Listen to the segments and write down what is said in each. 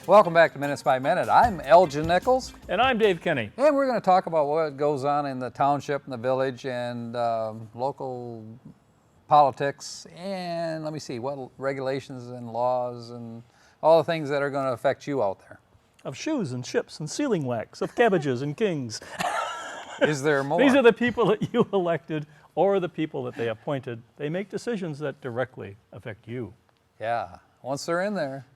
Welcome back to Minutes by Minute. I'm Elgin Nichols. And I'm Dave Kenny. And we're going to talk about what goes on in the township and the village and local politics and let me see, what regulations and laws and all the things that are going to affect you out there. Of shoes and ships and sealing wax, of cabbages and kings. Is there more? These are the people that you elected or the people that they appointed. They make decisions that directly affect you. Yeah, once they're in there.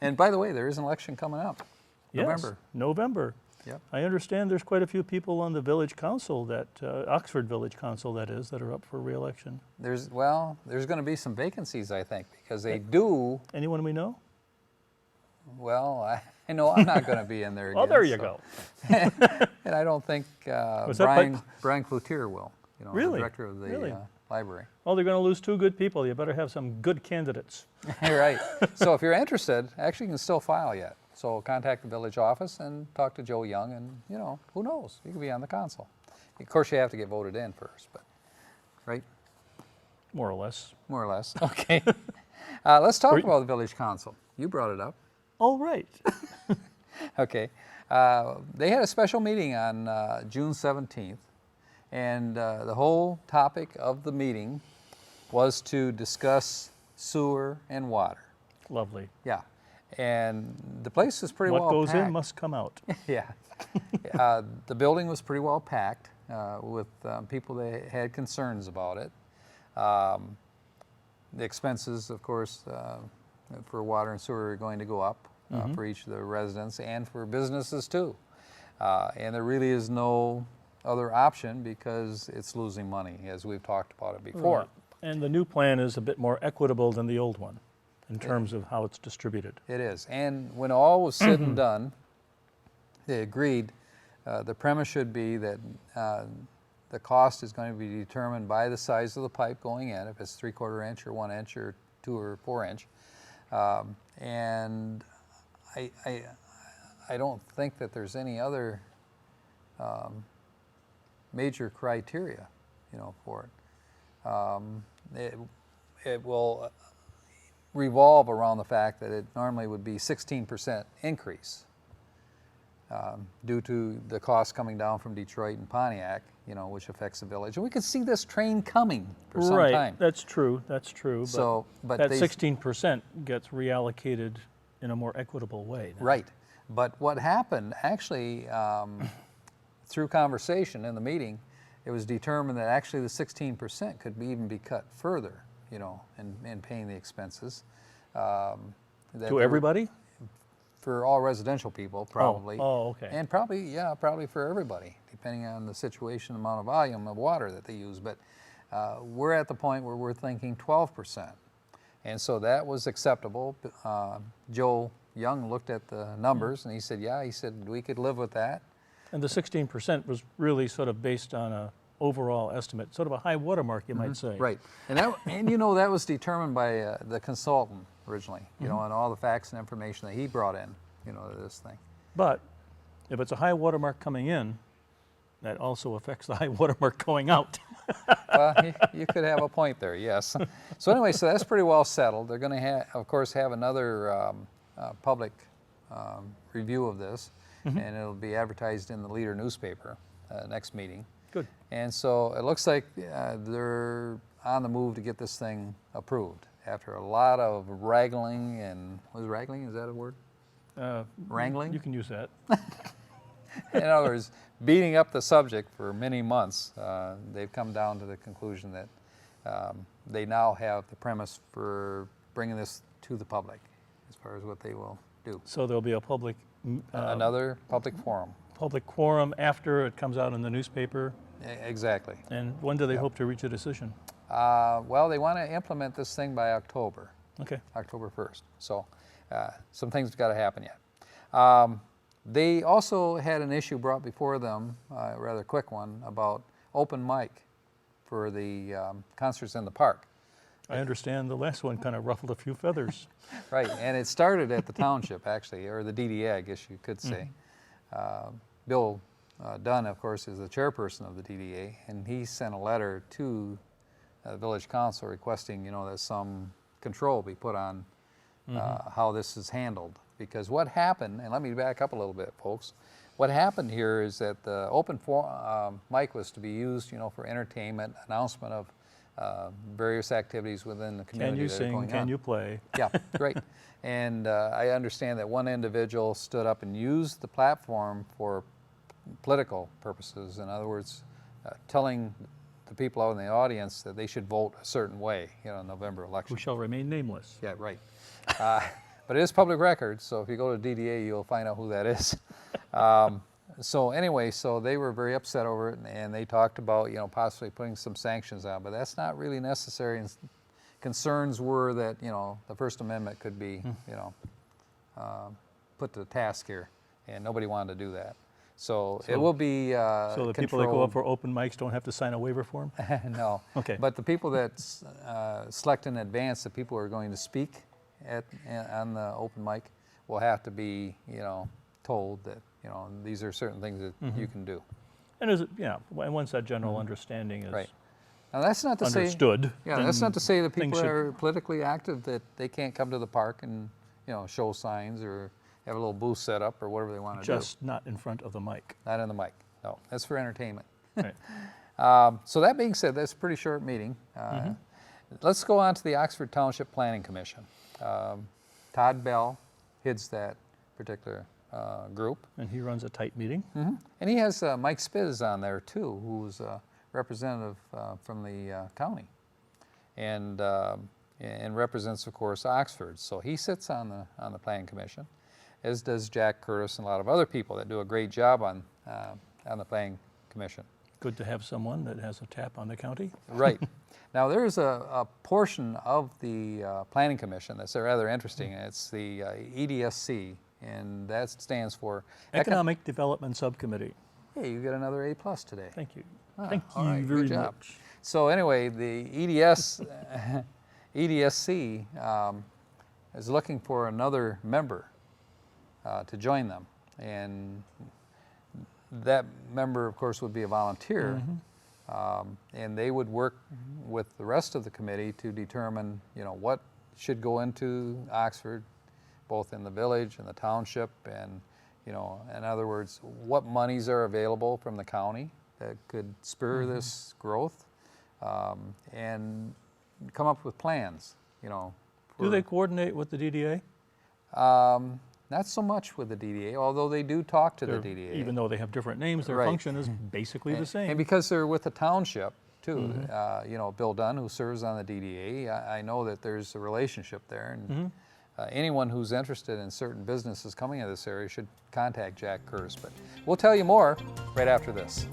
And by the way, there is an election coming up. Yes, November. Yep. I understand there's quite a few people on the village council, that Oxford Village Council that is, that are up for re-election. There's going to be some vacancies, I think, because they do. Anyone we know? Well, I know I'm not going to be in there again. Oh, there you go. And I don't think Brian Cloutier will, Really? the director of the library. Well, they're going to lose two good people. You better have some good candidates. Right. So if you're interested, actually you can still file yet. So contact the village office and talk to Joe Young and, who knows? You could be on the council. Of course, you have to get voted in first, but, right? More or less. More or less. Okay. Let's talk about the village council. You brought it up. All right. Okay. They had a special meeting on June 17th, and the whole topic of the meeting was to discuss sewer and water. Lovely. Yeah. And the place was pretty well packed. What goes in must come out. Yeah. The building was pretty well packed with people that had concerns about it. The expenses, of course, for water and sewer are going to go up for each of the residents and for businesses too. And there really is no other option because it's losing money, as we've talked about it before. Right. And the new plan is a bit more equitable than the old one in terms of how it's distributed. It is. And when all was said and done, they agreed the premise should be that the cost is going to be determined by the size of the pipe going in, if it's 3/4 inch or 1 inch or 2 or 4 inch. And I don't think that there's any other major criteria, for it. It will revolve around the fact that it normally would be 16% increase due to the cost coming down from Detroit and Pontiac, which affects the village. And we can see this train coming for some time. Right, that's true, that's true. So, but that 16% gets reallocated in a more equitable way now. Right. But what happened, actually, through conversation in the meeting, it was determined that actually the 16% could even be cut further, in paying the expenses. To everybody? For all residential people, probably. Oh, okay. And probably for everybody, depending on the situation, amount of volume of water that they use. But we're at the point where we're thinking 12%. And so that was acceptable. Joe Young looked at the numbers and he said, we could live with that. And the 16% was really sort of based on a overall estimate, sort of a high watermark, you might say. Right. And that was determined by the consultant originally, and all the facts and information that he brought in, to this thing. But if it's a high watermark coming in, that also affects the high watermark going out. Well, you could have a point there, yes. So anyway, so that's pretty well settled. They're going to, of course, have another public review of this, and it'll be advertised in the Leader newspaper next meeting. Good. And so it looks like they're on the move to get this thing approved after a lot of wrangling and, wrangling, is that a word? Wrangling? You can use that. In other words, beating up the subject for many months, they've come down to the conclusion that they now have the premise for bringing this to the public as far as what they will do. So there'll be a public... another public forum. Public quorum after it comes out in the newspaper. Exactly. And when do they hope to reach a decision? Well, they want to implement this thing by October. Okay. October 1st. So some things have got to happen yet. They also had an issue brought before them, a rather quick one, about open mic for the concerts in the park. I understand the last one kind of ruffled a few feathers. Right, and it started at the township, actually, or the DDA, I guess you could say. Bill Dunn, of course, is the chairperson of the DDA, and he sent a letter to the village council requesting, that some control be put on how this is handled. Because what happened, and let me back up a little bit, folks. What happened here is that the open mic was to be used, for entertainment, announcement of various activities within the community Can you that are sing? going Can on. you play? Yeah, great. And I understand that one individual stood up and used the platform for political purposes. In other words, telling the people out in the audience that they should vote a certain way, November election. Who shall remain nameless? Yeah, right. But it is public record, so if you go to DDA, you'll find out who that is. So anyway, so they were very upset over it, and they talked about, possibly putting some sanctions on, but that's not really necessary. And concerns were that, the First Amendment could be, put to task here, and nobody wanted to do that. So it will be So the people that go up for open mics don't have to sign a waiver form? No. Okay. But the people that select in advance, the people who are going to speak on the open mic, will have to be, told that, these are certain things that you can do. And once that general understanding is Right. Now that's not to say. understood. Yeah, that's not to say that things people that should- are politically active that they can't come to the park and, show signs or have a little booth set up or whatever they want to do. Just not in front of the mic. Not in the mic. No, that's for entertainment. Right. So that being said, that's a pretty short meeting. Let's go on to the Oxford Township Planning Commission. Todd Bell heads that particular group. And he runs a tight meeting. And he has Mike Spiz on there too, who's a representative from the county and represents, of course, Oxford. So he sits on the Planning Commission, as does Jack Curtis and a lot of other people that do a great job on the Planning Commission. Good to have someone that has a tap on the county. Right. Now there's a portion of the Planning Commission that's rather interesting. It's the EDSC, and that stands for Economic Development Subcommittee. Hey, you get another A+ today. Thank you. Ah, Thank all you right, very good job. much. So anyway, the EDSC is looking for another member to join them, and that member, of course, would be a volunteer, and they would work with the rest of the committee to determine, what should go into Oxford, both in the village and the township, and in other words, what monies are available from the county that could spur this growth, and come up with plans, Do they coordinate with the DDA? Not so much with the DDA, although they do talk to the They're- DDA. Even though they have different names, their Right. function is basically the same. And because they're with the township too, Bill Dunn, who serves on the DDA, I know that there's a relationship there, and anyone who's interested in certain businesses coming to this area should contact Jack Curtis. But we'll tell you more right after this.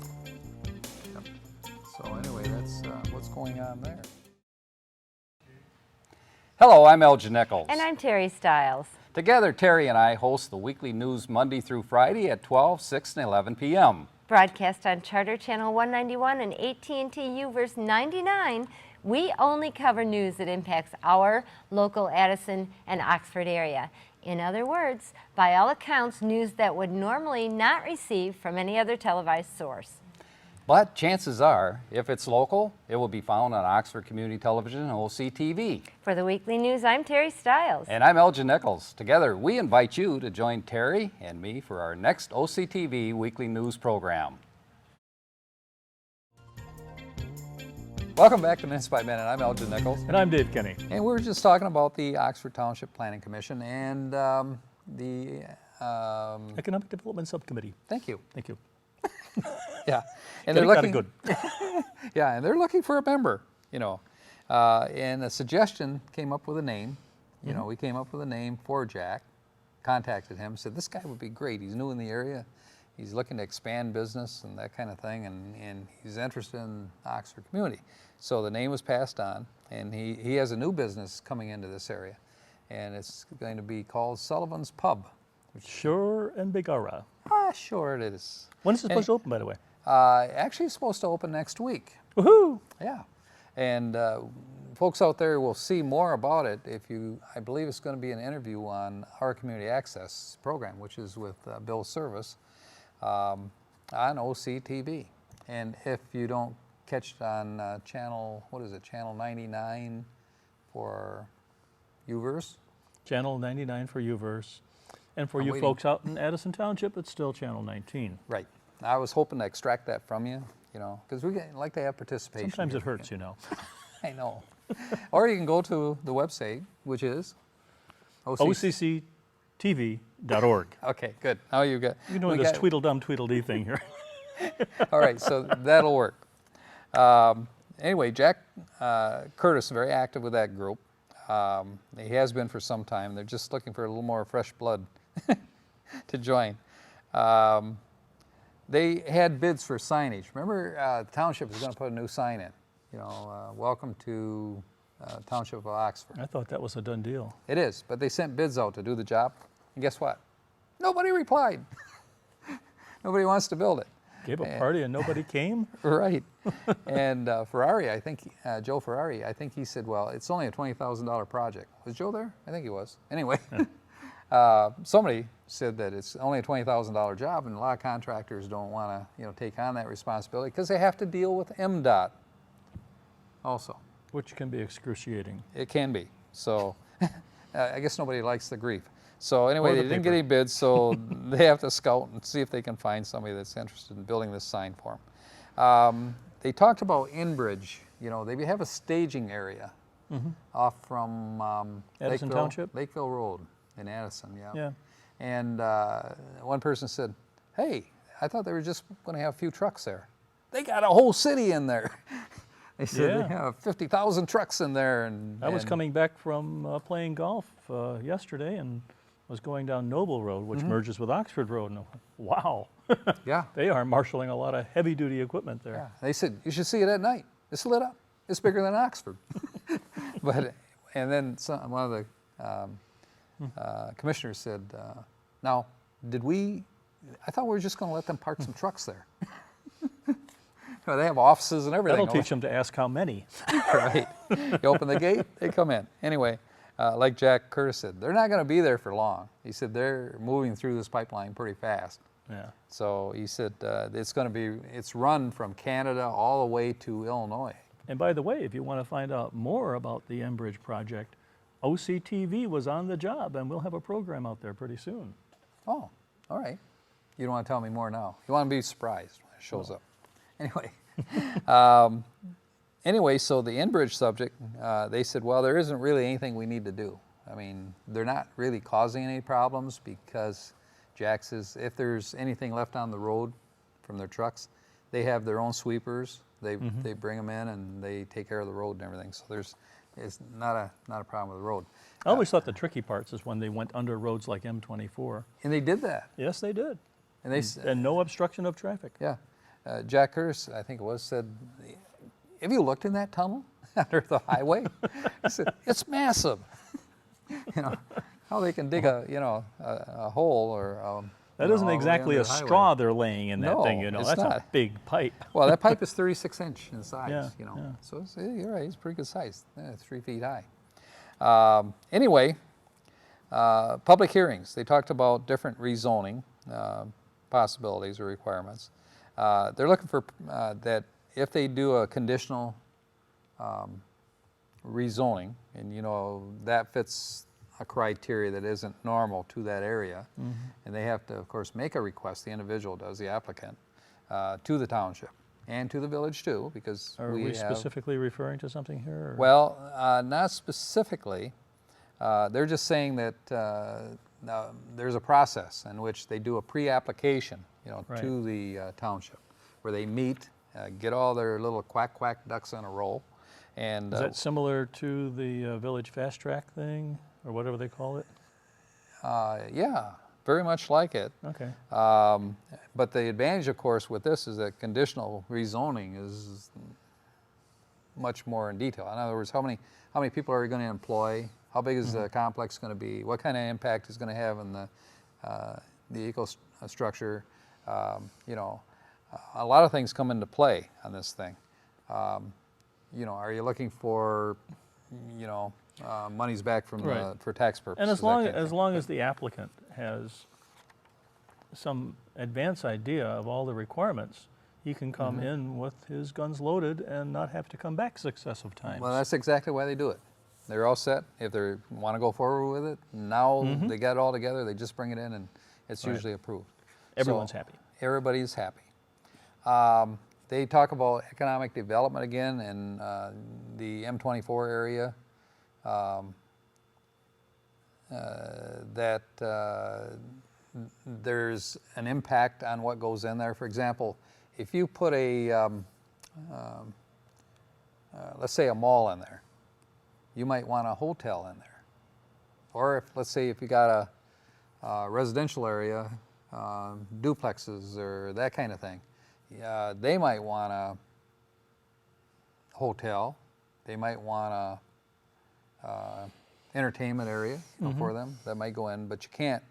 Yep. So anyway, that's what's going on there. Hello, I'm Elgin Nichols. And I'm Terry Stiles. Together, Terry and I host the weekly news Monday through Friday at 12, 6, and 11 p.m. Broadcast on Charter Channel 191 and AT&T UVerse 99, we only cover news that impacts our local Addison and Oxford area. In other words, by all accounts, news that would normally not receive from any other televised source. But chances are, if it's local, it will be found on Oxford Community Television and OCTV. For the weekly news, I'm Terry Stiles. And I'm Elgin Nichols. Together, we invite you to join Terry and me for our next OCTV weekly news program. Welcome back to Minutes by Minute. I'm Elgin Nichols. And I'm Dave Kenny. And we're just talking about the Oxford Township Planning Commission and the, Economic Development Subcommittee. thank you. Thank you. Yeah. And Getting they're kinda looking, good. yeah, and they're looking for a member, and a suggestion came up with a name. We came up with a name for Jack, contacted him, said this guy would be great. He's new in the area. He's looking to expand business and that kind of thing, and he's interested in the Oxford community. So the name was passed on, and he has a new business coming into this area, and it's going to be called Sullivan's Pub. Sure and Begara. Sure it is. When is it supposed to open, by the way? Actually, it's supposed to open next week. Woohoo! Yeah, and folks out there will see more about it I believe it's going to be an interview on our Community Access program, which is with Bill Service on OCTV. And if you don't catch it on channel 99 for UVerse, Channel 99 for UVerse. And for I'm you waiting. folks out in Addison Township, it's still Channel 19. Right. I was hoping to extract that from you, because we like to have participation. Sometimes here. it hurts, you know. I know. Or you can go to the website, which is OCCTV.org. Okay, good. Now you got. You're doing we this got- Tweedledum Tweedledee thing here. All right, so that'll work. Anyway, Jack Curtis is very active with that group. He has been for some time. They're just looking for a little more fresh blood to join. They had bids for signage. Remember, the township is going to put a new sign in. Welcome to Township of Oxford. I thought that was a done deal. It is, but they sent bids out to do the job, and guess what? Nobody replied. Nobody wants to build it. Gave a party and nobody came? Right. And Ferrari, I think, Joe Ferrari, I think he said, well, it's only a $20,000 project. Was Joe there? I think he was. Anyway, somebody said that it's only a $20,000 job, and a lot of contractors don't want to, take on that responsibility because they have to deal with MDOT also. Which can be excruciating. It can be. So I guess nobody likes the grief. So anyway, Or the they didn't get paper. any bids, so they have to scout and see if they can find somebody that's interested in building this sign for them. They talked about Inbridge. They have a staging area off from Addison Township? Lakeville Road in Addison, yeah. Yeah. And one person said, hey, I thought they were just going to have a few trucks there. They got a whole city in there. They said Yeah. they have 50,000 trucks in there. And I was and- coming back from playing golf yesterday and was going down Noble Road, which merges with Oxford Road. And wow, Yeah. they are marshaling a lot of heavy-duty equipment there. Yeah, they said you should see it at night. It's lit up. It's bigger than Oxford. And then one of the commissioners said, "Now, I thought we were just going to let them park some trucks there. They have offices and everything. That'll teach them to ask how many. Right. You open the gate, they come in. Anyway, like Jack Curtis said, they're not going to be there for long. He said they're moving through this pipeline pretty fast. Yeah. So he said it's run from Canada all the way to Illinois. And by the way, if you want to find out more about the Enbridge project, OCTV was on the job, and we'll have a program out there pretty soon. Oh, all right. You don't want to tell me more now. You want to be surprised when it shows up. Anyway, so the Enbridge subject, they said, well, there isn't really anything we need to do. I mean, they're not really causing any problems because Jack says if there's anything left on the road from their trucks, they have their own sweepers. They bring them in and they take care of the road and everything. So it's not a problem with the road. I always thought the tricky parts is when they went under roads like M24. And they did that. Yes, they did. And they s- And no obstruction of traffic. Yeah. Jack Curtis, I think it was, said, have you looked in that tunnel under the highway? He said, it's massive. How they can dig a hole or That all isn't the way exactly under a the highway. straw they're laying in that No, thing, it's That's a not. big pipe. Well, that pipe is 36 inch in size, Yeah, yeah. So you're right, it's pretty good size. Yeah, it's 3 feet high. Anyway, public hearings. They talked about different rezoning possibilities or requirements. They're looking for that if they do a conditional rezoning, and that fits a criteria that isn't normal to that area, and they have to, of course, make a request. The individual does, the applicant, to the township and to the village too, because Are we have. specifically referring to something here? Or? Well, not specifically. They're just saying that there's a process in which they do a pre-application, Right. to the township, where they meet, get all their little quack ducks in a row, and Is that similar to the Village Fast Track thing, or whatever they call it? yeah, very much like it. Okay. But the advantage, of course, with this is that conditional rezoning is much more in detail. In other words, how many people are you going to employ? How big is the complex going to be? What kind of impact is going to have on the ecostructure? A lot of things come into play on this thing. Are you looking for, monies back from Right. for tax purposes? And as that long kind of as thing. long as the applicant has some advance idea of all the requirements, he can come in with his guns loaded and not have to come back successive times. Well, that's exactly why they do it. they're all set. If they want to go forward with it, now they got it all together, they just bring it in and it's Right. usually approved. Everyone's So happy. Everybody's happy. They talk about economic development again in the M24 area. That there's an impact on what goes in there. For example, if you put a, let's say a mall in there, you might want a hotel in there. Or if, let's say if you got a residential area, duplexes or that kind of thing, they might want a hotel, they might want a entertainment area for them that might go in, but you can't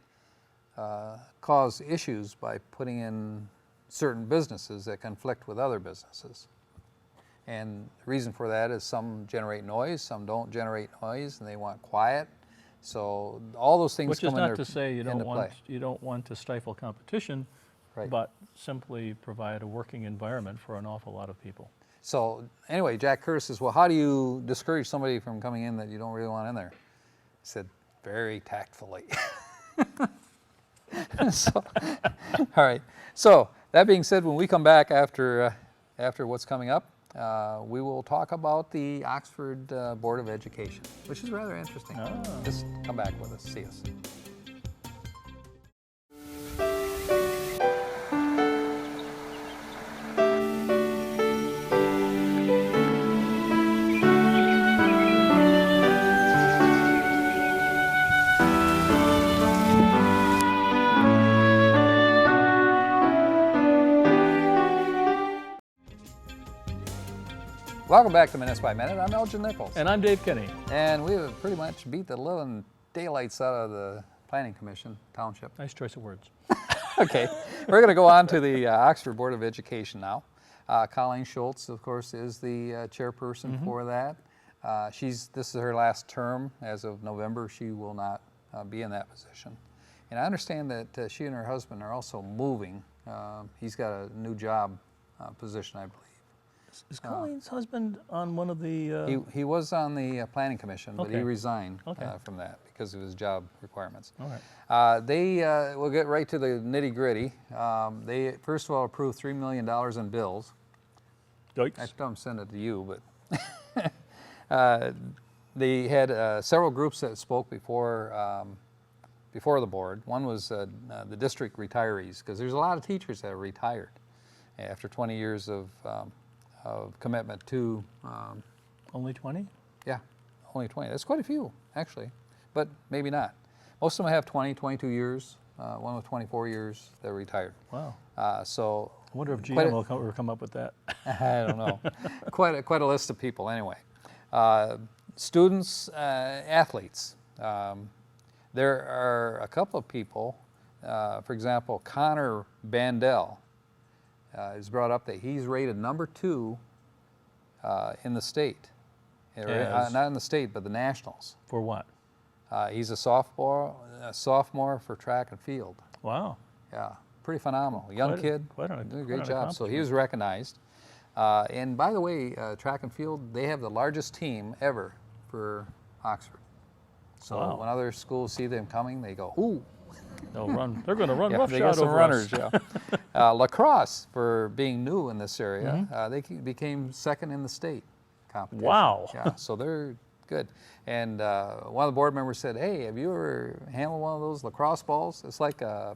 cause issues by putting in certain businesses that conflict with other businesses. And the reason for that is some generate noise, some don't generate noise, and they want quiet. So all those things Which is come not into to say you into play. don't want to stifle competition, Right. but simply provide a working environment for an awful lot of people. So anyway, Jack Curtis says, well, how do you discourage somebody from coming in that you don't really want in there? I said, very tactfully. So, all right. So that being said, when we come back after what's coming up, we will talk about the Oxford Board of Education, which is rather interesting. Just come back with us. See us. Welcome back to Minutes by Minute. I'm Elgin Nichols. And I'm Dave Kenny. And we have pretty much beat the living daylights out of the Planning Commission Township. Nice choice of words. Okay, we're going to go on to the Oxford Board of Education now. Colleen Schultz, of course, is the chairperson for that. This is her last term. As of November, she will not be in that position. And I understand that she and her husband are also moving. He's got a new job position, I believe. Is Colleen's husband on one of the... He was on the Planning Commission, but he Okay. resigned Okay. from that because of his job requirements. All right. We'll get right to the nitty gritty. They first of all approved $3 million in bills. Yikes. I don't send it to you, but they had several groups that spoke before the board. One was the district retirees, because there's a lot of teachers that are retired after 20 years of commitment to, Only 20? yeah, only 20. That's quite a few, actually, but maybe not. Most of them have 20, 22 years, one with 24 years, they're retired. Wow. So I wonder if quite GM a- will come up with that. I don't know. quite a list of people anyway. Students, athletes. There are a couple of people, for example, Connor Bandel is brought up that he's rated number 2 in the state. As? Not in the state, but the nationals. For what? He's a sophomore for track and field. Wow. Yeah, pretty phenomenal. Young kid, quite an did a great quite an job. So he accomplishment. was recognized. And by the way, track and field, they have the largest team ever for Oxford. So Wow. when other schools see them coming, they go, ooh. They'll run. They're going to run Yeah, roughshod they got some over runners. us. Yeah. Lacrosse, for being new in this area, they became second in the state competition. Wow. Yeah, so they're good. And one of the board members said, hey, have you ever handled one of those lacrosse balls? It's like a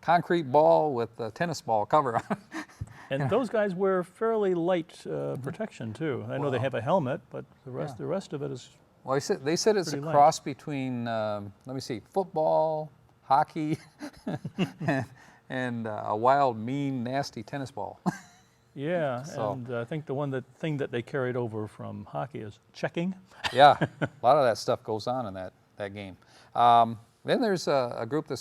concrete ball with a tennis ball cover on it. And those guys wear fairly light protection too. I know they Wow. have a helmet, but the Yeah. rest of it is Well, they said it's a Pretty light. cross between, let me see, football, hockey, and a wild, mean, nasty tennis ball. yeah. So- And I think the thing that they carried over from hockey is checking. Yeah, a lot of that stuff goes on in that game. Then there's a group that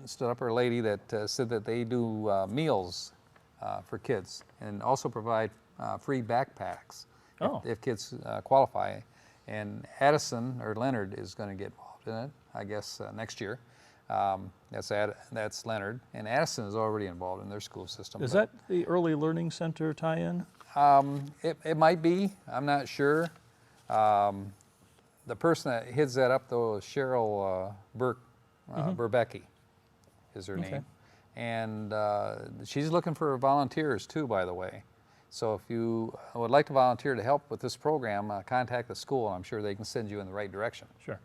stood up, or a lady that said that they do meals for kids and also provide free backpacks Oh. if kids qualify. And Addison, or Leonard, is going to get involved in it, I guess, next year. That's Leonard. And Addison is already involved in their school system. Is but, that the Early Learning Center tie-in? It might be. I'm not sure. the person that heads that up though is Cheryl Berbecki is her Okay. name. And she's looking for volunteers too, by the way. So if you would like to volunteer to help with this program, contact the school and I'm sure they can send you in the right direction. Sure.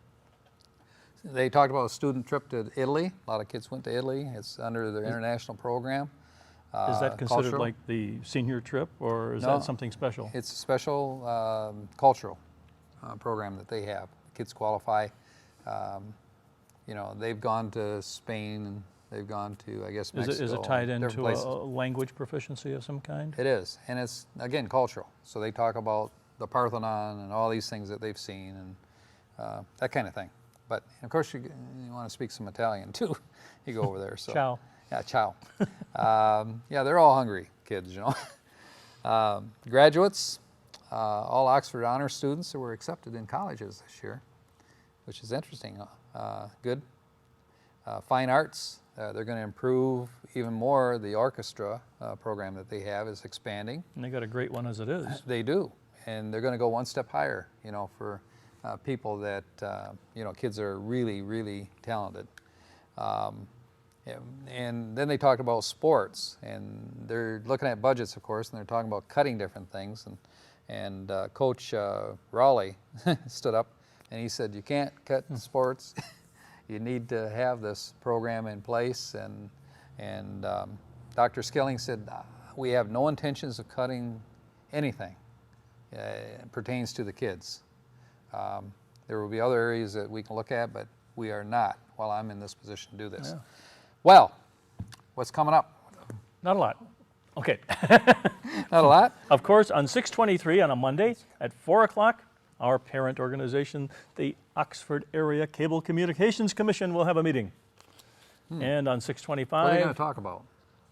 They talked about a student trip to Italy. A lot of kids went to Italy. It's under their international program. Is that considered cultural. like the senior trip, or is No. that something special? It's a special cultural program that they have. Kids qualify. You know, they've gone to Spain and they've gone to, I guess, Mexico. Is it tied different into places. a language proficiency of some kind? It is, and it's, again, cultural. So they talk about the Parthenon and all these things that they've seen and that kind of thing. But, of course, you want to speak some Italian, too. You go over there. So. Ciao. Yeah, ciao. Yeah, they're all hungry kids, you know. Graduates, all Oxford Honors students who were accepted in colleges this year, which is interesting. Good. Fine arts, they're going to improve even more. The orchestra program that they have is expanding. And they got a great one as it is. They do, and they're going to go one step higher, you know, for people that, you know, kids are really, really talented. And then they talked about sports, and they're looking at budgets, of course, and they're talking about cutting different things. And Coach Raleigh stood up, and he said, "You can't cut sports. You need to have this program in place." And Dr. Skilling said, "We have no intentions of cutting anything pertains to the kids. There will be other areas that we can look at, but we are not, while I'm in this position, to do this." Yeah. Well, what's coming up? Not a lot. Okay. Not a lot? Of course, on 6/23 on a Monday at 4 o'clock, our parent organization, the Oxford Area Cable Communications Commission, will have a meeting. And on 6/25, What are they going to talk about?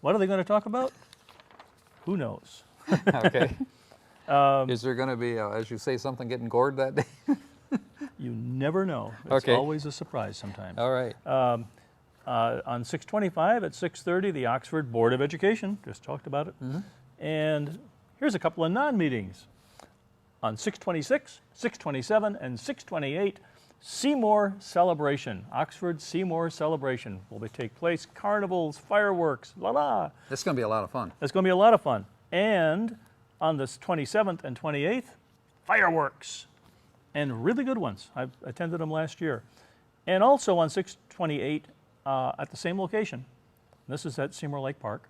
what are they going to talk about? Who knows? Okay. Is there going to be, as you say, something getting gored that day? You never know. It's Okay. always a surprise sometimes. All right. On 6/25 at 6:30, the Oxford Board of Education, just talked about it. And here's a couple of non-meetings. On 6/26, 6/27, and 6/28, Seymour Celebration, Oxford Seymour Celebration will take place. Carnivals, fireworks, la. This is going to be a lot of fun. That's going to be a lot of fun. And on the 27th and 28th, fireworks, and really good ones. I attended them last year. And also on 6/28, at the same location, this is at Seymour Lake Park,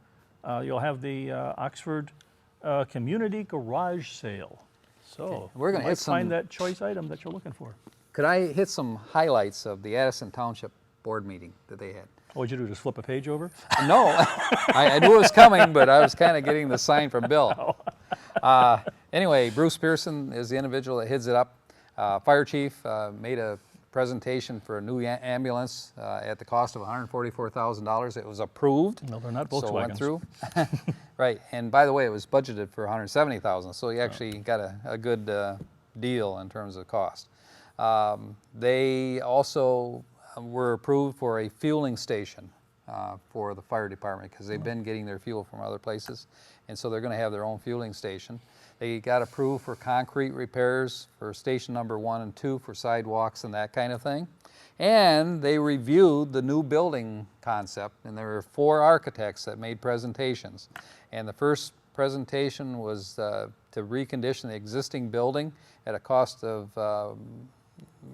you'll have the Oxford Community Garage Sale. So We're gonna you might hit some- find that choice item that you're looking for. Could I hit some highlights of the Addison Township Board meeting that they had? What would you do, just flip a page over? No, I knew it was coming, but I was kind of getting the sign from Bill. Anyway, Bruce Pearson is the individual that heads it up. Fire chief made a presentation for a new ambulance at the cost of $144,000. It was approved. No, they're not So it went Volkswagens. through. Right, and by the way, it was budgeted for $170,000, so you actually got a good deal in terms of cost. They also were approved for a fueling station for the fire department because they've been getting their fuel from other places, and so they're going to have their own fueling station. They got approved for concrete repairs for station number 1 and 2 for sidewalks and that kind of thing. And they reviewed the new building concept, and there were 4 architects that made presentations. And the first presentation was to recondition the existing building at a cost of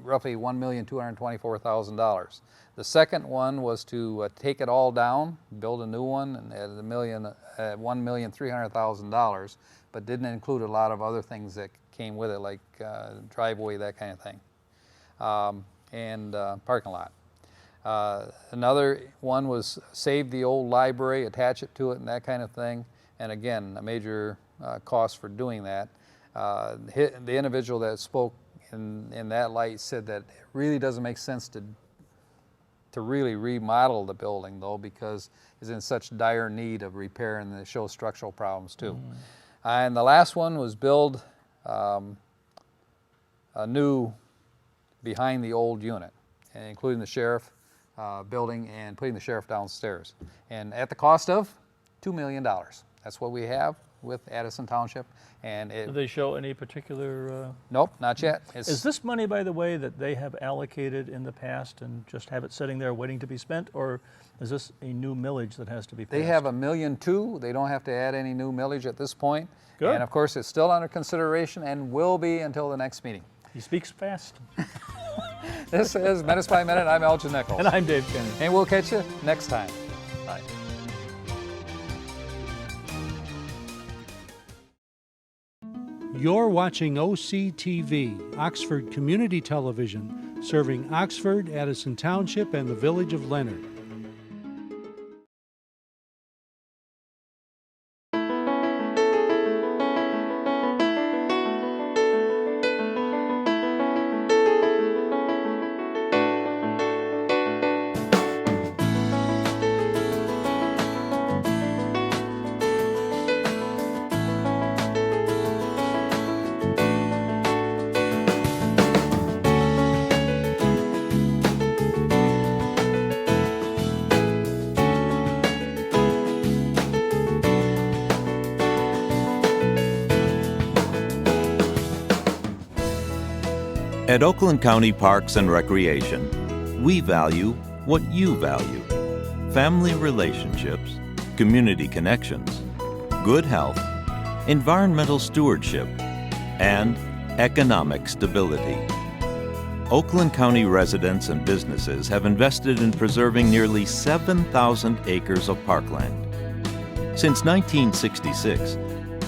roughly $1,224,000. The second one was to take it all down, build a new one, and at $1,300,000, but didn't include a lot of other things that came with it, like driveway, that kind of thing, and parking lot. Another one was save the old library, attach it to it, and that kind of thing. And again, a major cost for doing that. The individual that spoke in that light said that it really doesn't make sense to really remodel the building, though, because it's in such dire need of repair, and it shows structural problems too. And the last one was build a new behind the old unit, including the sheriff building and putting the sheriff downstairs. And at the cost of $2 million. That's what we have. with Addison Township. And Do they show any particular? nope, not yet. Is this money, by the way, that they have allocated in the past and just have it sitting there waiting to be spent, or is this a new millage that has to be passed? They have $1.2 million. They don't have to add any new millage at this point. Good. And of course, it's still under consideration and will be until the next meeting. He speaks fast. This is Minutes by Minute. I'm Elgin Nichols. And I'm Dave Kenny. And we'll catch you next time. Bye. You're watching OCTV, Oxford Community Television, serving Oxford, Addison Township, and the village of Leonard. At Oakland County Parks and Recreation, we value what you value: family relationships, community connections, good health, environmental stewardship, and economic stability. Oakland County residents and businesses have invested in preserving nearly 7,000 acres of parkland. Since 1966,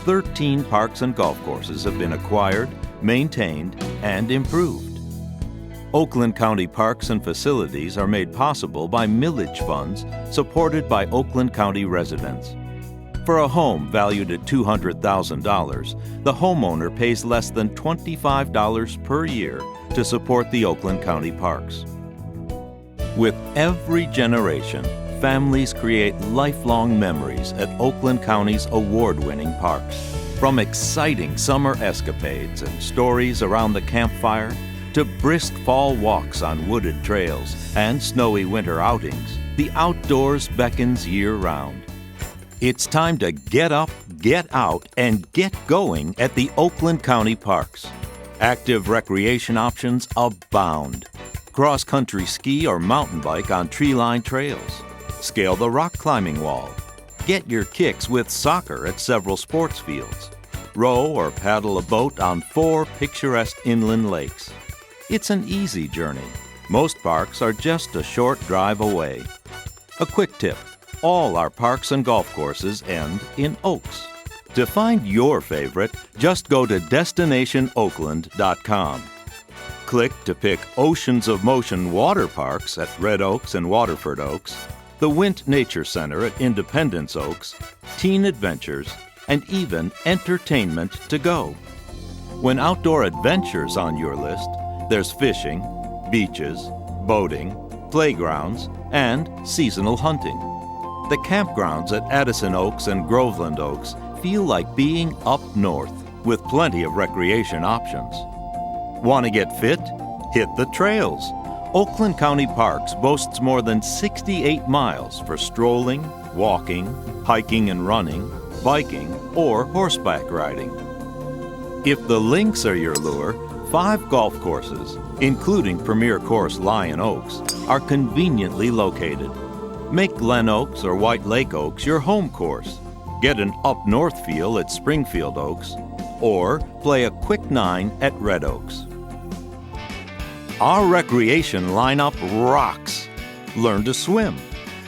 13 parks and golf courses have been acquired, maintained, and improved. Oakland County parks and facilities are made possible by millage funds supported by Oakland County residents. For a home valued at $200,000, the homeowner pays less than $25 per year to support the Oakland County parks. With every generation, families create lifelong memories at Oakland County's award-winning parks. From exciting summer escapades and stories around the campfire to brisk fall walks on wooded trails and snowy winter outings, the outdoors beckons year-round. It's time to get up, get out, and get going at the Oakland County parks. Active recreation options abound. Cross-country ski or mountain bike on tree-lined trails. Scale the rock climbing wall. Get your kicks with soccer at several sports fields. Row or paddle a boat on 4 picturesque inland lakes. It's an easy journey. Most parks are just a short drive away. A quick tip: all our parks and golf courses end in Oaks. To find your favorite, just go to destinationoakland.com. Click to pick Oceans of Motion water parks at Red Oaks and Waterford Oaks, the Wint Nature Center at Independence Oaks, Teen Adventures, and even entertainment to go. When outdoor adventures on your list, there's fishing, beaches, boating, playgrounds, and seasonal hunting. The campgrounds at Addison Oaks and Groveland Oaks feel like being up north, with plenty of recreation options. Want to get fit? Hit the trails. Oakland County Parks boasts more than 68 miles for strolling, walking, hiking and running, biking, or horseback riding. If the links are your lure, 5 golf courses, including Premier Course Lion Oaks, are conveniently located. Make Glen Oaks or White Lake Oaks your home course. Get an up-north feel at Springfield Oaks, or play a quick 9 at Red Oaks. Our recreation lineup rocks. Learn to swim.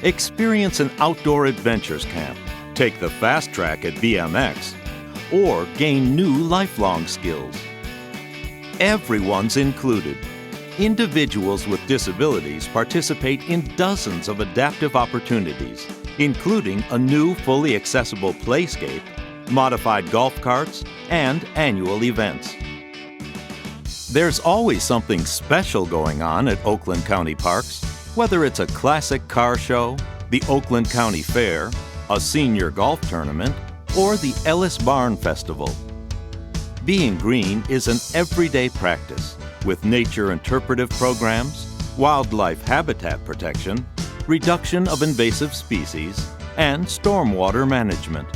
Experience an outdoor adventures camp. Take the fast track at BMX, or gain new lifelong skills. Everyone's included. Individuals with disabilities participate in dozens of adaptive opportunities, including a new fully accessible playscape, modified golf carts, and annual events. There's always something special going on at Oakland County Parks, whether it's a classic car show, the Oakland County Fair, a senior golf tournament, or the Ellis Barn Festival. Being green is an everyday practice with nature interpretive programs, wildlife habitat protection, reduction of invasive species, and stormwater management.